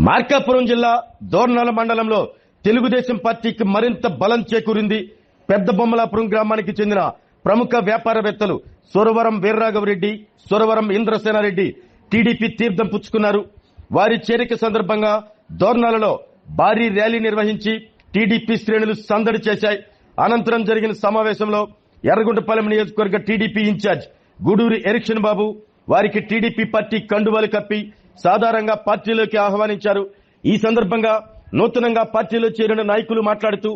మార్కాపురం జిల్లా దోర్నాల మండలంలో తెలుగుదేశం పార్టీకి మరింత బలం చేకూరింది. పెద్ద బొమ్మలాపురం గ్రామానికి చెందిన ప్రముఖ వ్యాపారవేత్తలు సురవరం వీర్రాఘవరెడ్డి, సురవరం ఇంద్రసేనారెడ్డి టీడీపీ తీర్థం పుచ్చుకున్నారు. వారి చేరిక సందర్భంగా దోర్నాలలో భారీ ర్యాలీ నిర్వహించి టీడీపీ శ్రేణులు సందడి చేశాయి. అనంతరం జరిగిన సమావేశంలో ఎర్రగుంటపాలెం నియోజకవర్గ టీడీపీ ఇన్ఛార్జ్ గూడూరి ఎరిక్షన్ బాబు వారికి టీడీపీ పార్టీ కండువాలు కప్పి సాధారణంగా పార్టీలోకి ఆహ్వానించారు. ఈ సందర్భంగా నూతనంగా పార్టీలో చేరిన నాయకులు మాట్లాడుతూ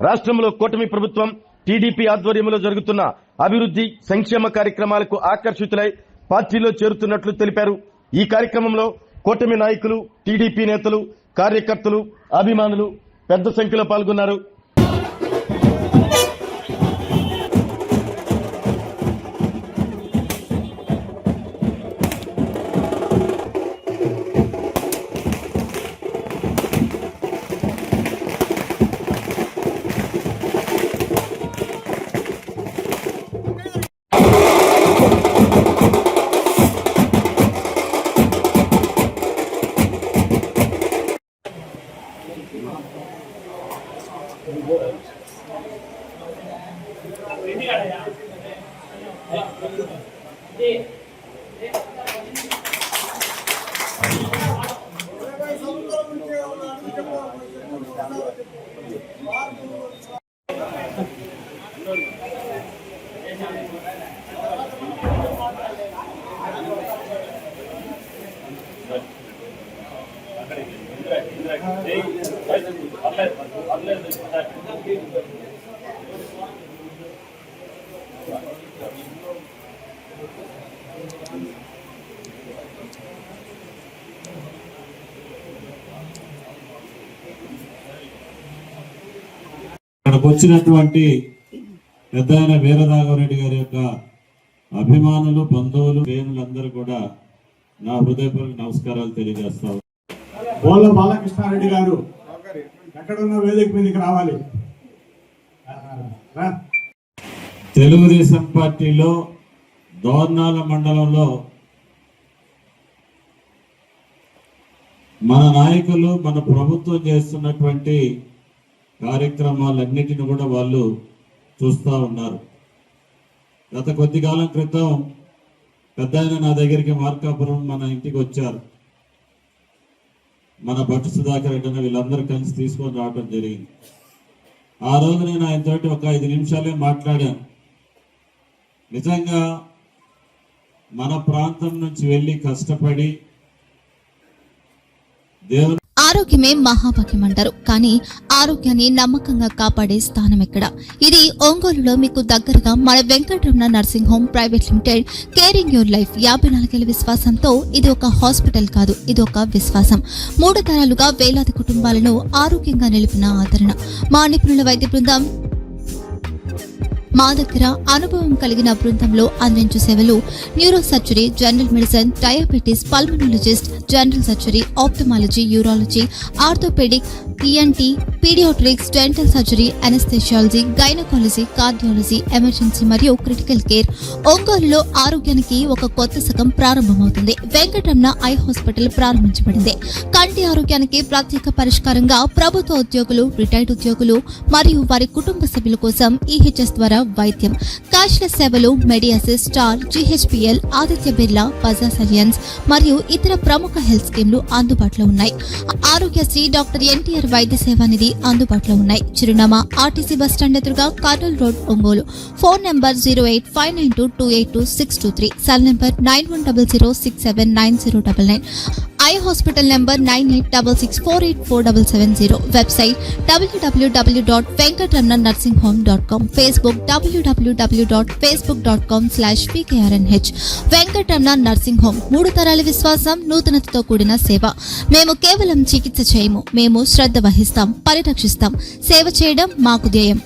రాష్ట్రంలో కూటమి ప్రభుత్వం టీడీపీ ఆధ్వర్యంలో జరుగుతున్న అభివృద్ధి సంక్షేమ కార్యక్రమాలకు ఆకర్షితులై పార్టీలో చేరుతున్నట్లు తెలిపారు. ఈ కార్యక్రమంలో కూటమి నాయకులు, టీడీపీ నేతలు, కార్యకర్తలు, అభిమానులు పెద్ద సంఖ్యలో పాల్గొన్నారు. ఇక్కడికి వచ్చినటువంటి పెద్దాయన వీరరాఘవరెడ్డి గారి యొక్క అభిమానులు, బంధువులు, ప్రేములందరూ కూడా నా హృదయపూర్వక నమస్కారాలు తెలియజేస్తాను. బోళ్ళ బాలకృష్ణారెడ్డి గారు ఎక్కడున్న వేదిక మీదకి రావాలి. తెలుగుదేశం పార్టీలో దోర్నాల మండలంలో మన నాయకులు, మన ప్రభుత్వం చేస్తున్నటువంటి కార్యక్రమాలన్నిటిని కూడా వాళ్ళు చూస్తూ ఉన్నారు. గత కొద్ది కాలం క్రితం పెద్దాయన నా దగ్గరికి మార్కాపురం మన ఇంటికి వచ్చారు. మన భట్టు సుధాకర్ రెడ్డి వీళ్ళందరూ కలిసి తీసుకొని రావడం జరిగింది. ఆ రోజు నేను ఆయనతోటి ఒక 5 నిమిషాలే మాట్లాడాను. నిజంగా మన ప్రాంతం నుంచి వెళ్ళి కష్టపడి దేవుని ఆరోగ్యమే మహాభాగ్యం అంటారు. కానీ ఆరోగ్యాన్ని నమ్మకంగా కాపాడే స్థానం ఎక్కడ? ఇది ఒంగోలులో మీకు దగ్గరగా మన Venkataramana nursing home private limited. Caring your life 54 ఏళ్ల విశ్వాసంతో ఇది ఒక హాస్పిటల్ కాదు, ఇది ఒక విశ్వాసం. 3 తరాలుగా వేలాది కుటుంబాలను ఆరోగ్యంగా నిలిపిన ఆదరణ. మా నిపుణుల వైద్య బృందం మా దగ్గర అనుభవం కలిగిన బృందంలో అందించే సేవలు neuro surgery, general medicine, diabetes, pulmonologist, general surgery, ophthalmology, urology, orthopedic, ENT, pediatrics, dental surgery, anesthesiology, gynecology, cardiology, emergency మరియు క్రిటికల్ కేర్. ఒంగోలులో ఆరోగ్యానికి ఒక కొత్త శకం ప్రారంభమవుతుంది. వెంకటరమణ ఐ హాస్పిటల్ ప్రారంభించబడింది. కంటి ఆరోగ్యానికి ప్రత్యేక పరిష్కారంగా ప్రభుత్వ ఉద్యోగులు, రిటైర్డ్ ఉద్యోగులు మరియు వారి కుటుంబ సభ్యుల కోసం ఈహెచ్ఎస్ ద్వారా వైద్యం, క్యాష్లెస్ సేవలు, మెడియాసిస్, స్టార్, జీహెచ్పీఎల్, ఆదిత్య బిర్లా, బజాజ్ అలియన్స్ మరియు ఇతర ప్రముఖ హెల్త్ స్కీమ్లు అందుబాటులో ఉన్నాయి. ఆరోగ్యశ్రీ, డాక్టర్ ఎన్టీఆర్ వైద్య సేవా నిధి అందుబాటులో ఉన్నాయి. చిరునామా ఆర్టీసీ బస్టాండ్ ఎదురుగా, Kurnool road, Ongole. Phone number 08592282623, cell number 9100679099. Eye hospital number 9866484770. Website www.venkatramananursinghome.com. Facebook www.facebook.com/pkrnh. Venkataramana nursing home 3 తరాల విశ్వాసం, నూతనతతో కూడిన సేవ. మేము కేవలం చికిత్స చేయము, మేము శ్రద్ధ వహిస్తాం, పరిరక్షిస్తాం. సేవ చేయడం మాకు ధ్యేయం.